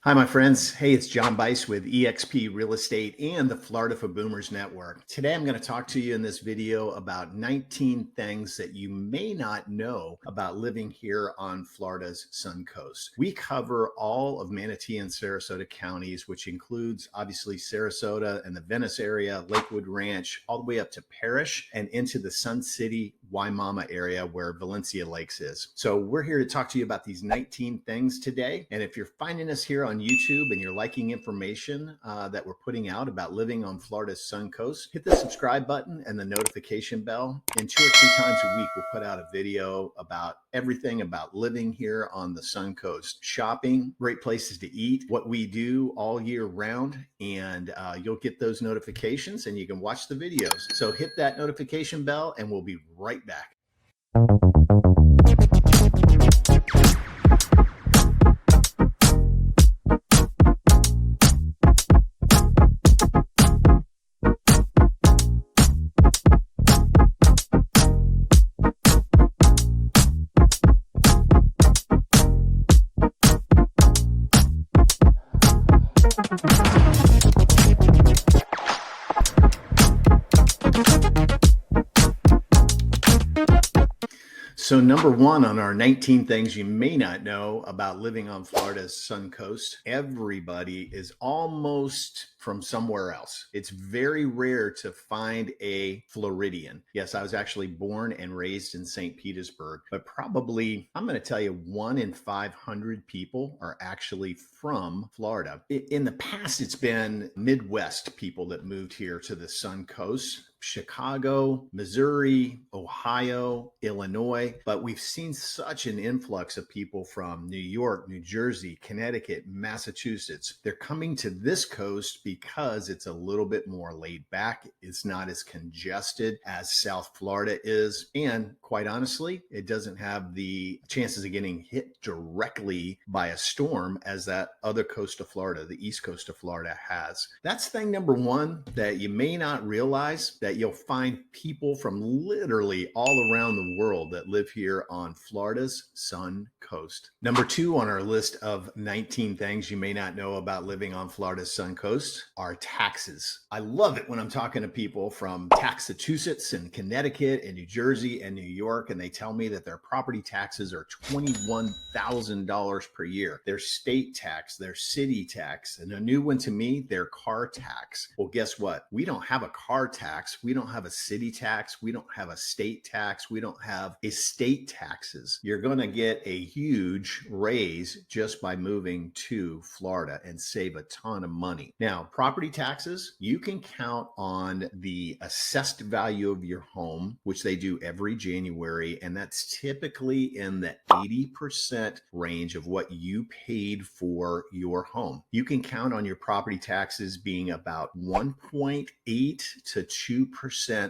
Hi, my friends. Hey, it's John Bice with eXp Real Estate and the Florida for Boomers Network. Today, I'm going to talk to you in this video about 19 things that you may not know about living here on Florida's Sun Coast. We cover all of Manatee and Sarasota counties, which includes obviously Sarasota and the Venice area, Lakewood Ranch, all the way up to Parrish and into the Sun City, Waimama area where Valencia Lakes is. So we're here to talk to you about these 19 things today. And if you're finding us here on YouTube and you're liking information that we're putting out about living on Florida's Sun Coast, hit the subscribe button and the notification bell. And 2 or 3 times a week, we'll put out a video about everything about living here on the Sun Coast. Shopping, great places to eat, what we do all year round, and you'll get those notifications and you can watch the videos. So hit that notification bell and we'll be right back. So number one on our 19 things you may not know about living on Florida's Sun Coast, everybody is almost from somewhere else. It's very rare to find a Floridian. Yes, I was actually born and raised in St. Petersburg, but probably, I'm going to tell you, 1 in 500 people are actually from Florida. In the past, it's been Midwest people that moved here to the Sun Coast. Chicago, Missouri, Ohio, Illinois, but we've seen such an influx of people from New York, New Jersey, Connecticut, Massachusetts. They're coming to this coast because it's a little bit more laid back. It's not as congested as South Florida is. And quite honestly, it doesn't have the chances of getting hit directly by a storm as that other coast of Florida, the East Coast of Florida, has. That's thing number one that you may not realize, that you'll find people from literally all around the world that live here on Florida's Sun Coast. Number 2 on our list of 19 things you may not know about living on Florida's Sun Coast are taxes. I love it when I'm talking to people from Massachusetts and Connecticut and New Jersey and New York, and they tell me that their property taxes are $21,000 per year. Their state tax, their city tax, and a new one to me, their car tax. Well, guess what? We don't have a car tax. We don't have a city tax. We don't have a state tax. We don't have estate taxes. You're going to get a huge raise just by moving to Florida and save a ton of money. Now, property taxes, you can count on the assessed value of your home, which they do every January, and that's typically in the 80% range of what you paid for your home. You can count on your property taxes being about 1.8 to 2%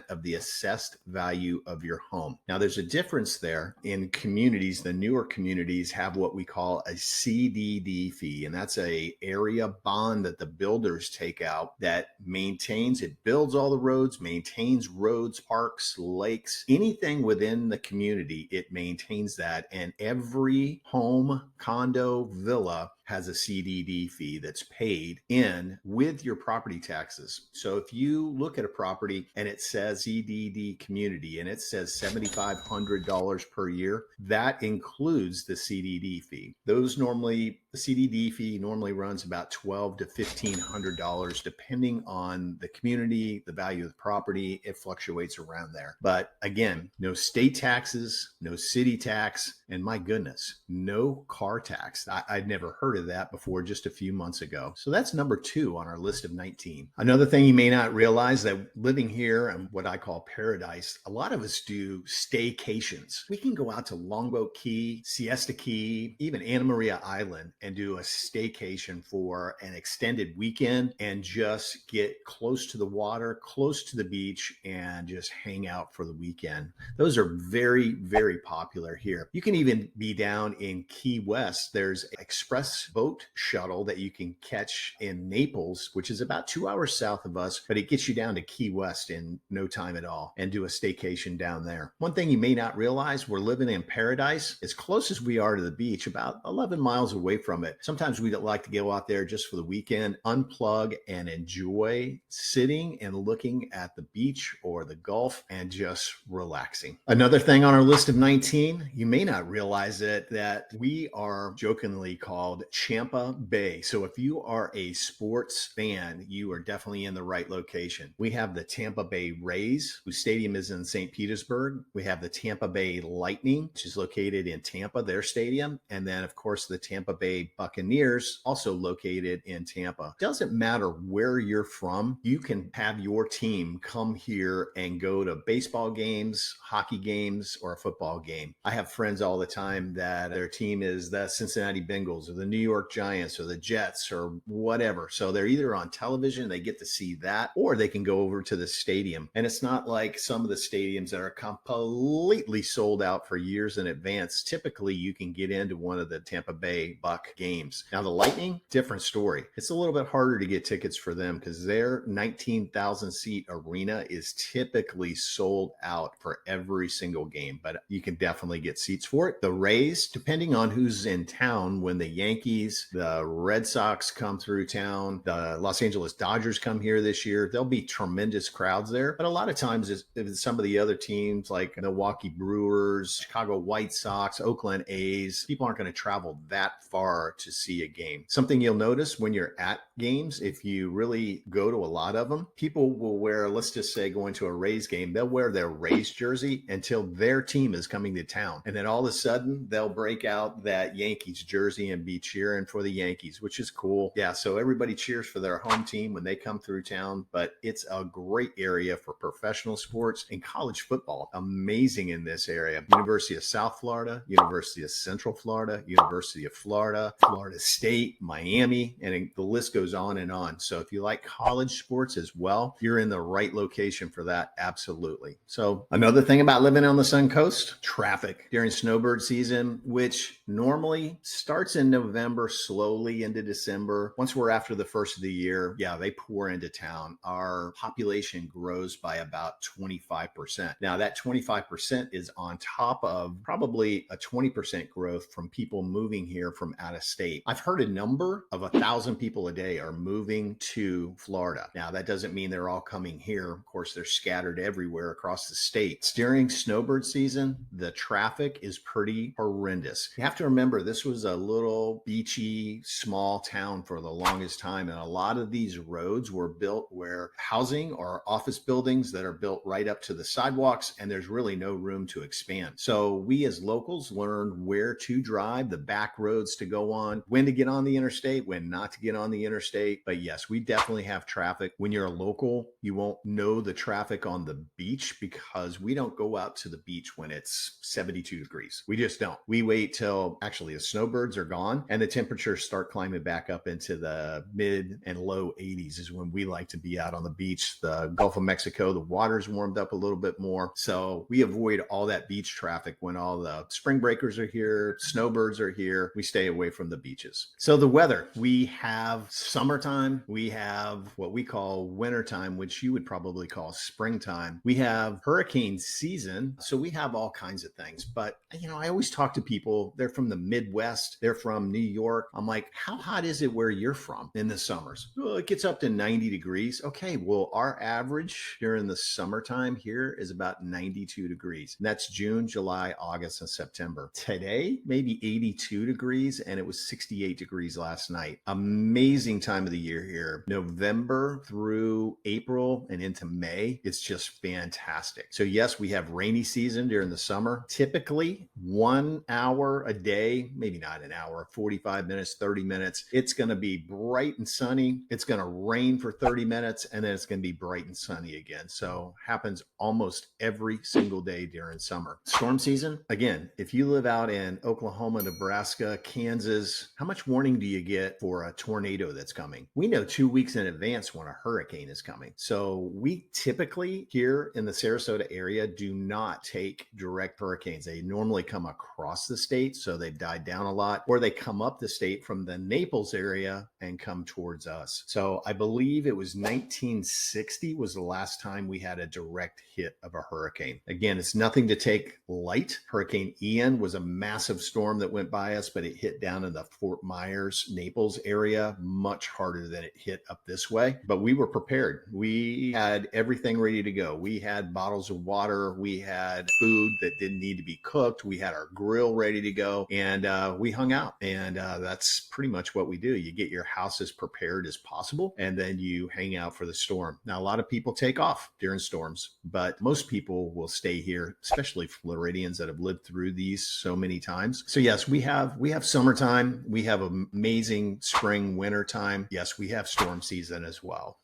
of the assessed value of your home. Now, there's a difference there in communities. The newer communities have what we call a CDD fee, and that's a area bond that the builders take out that maintains, it builds all the roads, maintains roads, parks, lakes, anything within the community, it maintains that. And every home, condo, villa has a CDD fee that's paid in with your property taxes. So if you look at a property and it says CDD community and it says $7,500 per year, that includes the CDD fee. Those normally, the CDD fee normally runs about $1,200 to $1,500 depending on the community, the value of the property. It fluctuates around there. But again, no state taxes, no city tax, and my goodness, no car tax. I'd never heard of that before just a few months ago. So that's number 2 on our list of 19. Another thing you may not realize, that living here in what I call paradise, a lot of us do staycations. We can go out to Longboat Key, Siesta Key, even Anna Maria Island and do a staycation for an extended weekend and just get close to the water, close to the beach, and just hang out for the weekend. Those are very, very popular here. You can even be down in Key West. There's Express boat shuttle that you can catch in Naples, which is about 2 hours south of us, but it gets you down to Key West in no time at all and do a staycation down there. One thing you may not realize, we're living in paradise. As close as we are to the beach, about 11 miles away from it. Sometimes we like to go out there just for the weekend, unplug and enjoy sitting and looking at the beach or the Gulf and just relaxing. Another thing on our list of 19, you may not realize it, that we are jokingly called Tampa Bay. So if you are a sports fan, you are definitely in the right location. We have the Tampa Bay Rays, whose stadium is in St. Petersburg. We have the Tampa Bay Lightning, which is located in Tampa, their stadium. And then, of course, the Tampa Bay Buccaneers, also located in Tampa. Doesn't matter where you're from, you can have your team come here and go to baseball games, hockey games, or a football game. I have friends all the time that their team is the Cincinnati Bengals or the New York Giants or the Jets or whatever. So they're either on television, they get to see that, or they can go over to the stadium. And it's not like some of the stadiums that are completely sold out for years in advance. Typically, you can get into one of the Tampa Bay Buck games. Now, the Lightning, different story. It's a little bit harder to get tickets for them because their 19,000 seat arena is typically sold out for every single game, but you can definitely get seats for it. The Rays, depending on who's in town, when the Yankees, the Red Sox come through town, the Los Angeles Dodgers come here this year, there'll be tremendous crowds there. But a lot of times, if some of the other teams like Milwaukee Brewers, Chicago White Sox, Oakland A's, people aren't going to travel that far to see a game. Something you'll notice when you're at games, if you really go to a lot of them, people will wear, let's just say going to a Rays game, they'll wear their Rays jersey until their team is coming to town. And then all of a sudden they'll break out that Yankees jersey and be cheering for the Yankees, which is cool. Yeah, so everybody cheers for their home team when they come through town, but it's a great area for professional sports and college football. Amazing in this area. University of South Florida, University of Central Florida, University of Florida, Florida State, Miami, and the list goes on and on. So if you like college sports as well, you're in the right location for that. Absolutely. So another thing about living on the Sun Coast, traffic during snowbird season, which normally starts in November, slowly into December. Once we're after the first of the year, yeah, they pour into town. Our population grows by about 25%. Now that 25% is on top of probably a 20% growth from people moving here from out of state. I've heard a number of 1,000 people a day are moving to Florida. Now that doesn't mean they're all coming here. Of course, they're scattered everywhere across the states. During snowbird season, the traffic is pretty horrendous. You have to remember, this was a little beachy, small town for the longest time. And a lot of these roads were built where housing or office buildings that are built right up to the sidewalks, and there's really no room to expand. So we as locals learned where to drive, the back roads to go on, when to get on the interstate, when not to get on the interstate. But yes, we definitely have traffic. When you're a local, you won't know the traffic on the beach because we don't go out to the beach when it's 72 degrees. We just don't. We wait till actually the snowbirds are gone and the temperatures start climbing back up into the mid and low 80s is when we like to be out on the beach. The Gulf of Mexico, the water's warmed up a little bit more. So we avoid all that beach traffic when all the spring breakers are here, snowbirds are here. We stay away from the beaches. So the weather, we have summertime, we have what we call wintertime, which you would probably call springtime. We have hurricane season. So we have all kinds of things. But, you know, I always talk to people, they're from the Midwest, they're from New York. I'm like, how hot is it where you're from in the summers? Well, it gets up to 90 degrees. Okay, well, our average during the summertime here is about 92 degrees. And that's June, July, August, and September. Today, maybe 82 degrees, and it was 68 degrees last night. Amazing time of the year here. November through April and into May, it's just fantastic. So yes, we have rainy season during the summer. Typically 1 hour a day, maybe not an hour, 45 minutes, 30 minutes. It's going to be bright and sunny. It's going to rain for 30 minutes, and then it's going to be bright and sunny again. So happens almost every single day during summer. Storm season, again, if you live out in Oklahoma, Nebraska, Kansas, how much warning do you get for a tornado that's coming? We know 2 weeks in advance when a hurricane is coming. So we typically here in the Sarasota area do not take direct hurricanes. They normally come across the state, so they've died down a lot, or they come up up the state from the Naples area and come towards us. So I believe it was 1960 was the last time we had a direct hit of a hurricane. Again, it's nothing to take light. Hurricane Ian was a massive storm that went by us, but it hit down in the Fort Myers, Naples area, much harder than it hit up this way. But we were prepared. We had everything ready to go. We had bottles of water. We had food that didn't need to be cooked. We had our grill ready to go, and we hung out. And that's pretty much what we do. You get your house as prepared as possible, and then you hang out for the storm. Now, a lot of people take off during storms, but most people will stay here, especially Floridians that have lived through these so many times. So yes, we have summertime. We have amazing spring, winter time. Yes, we have storm season as well.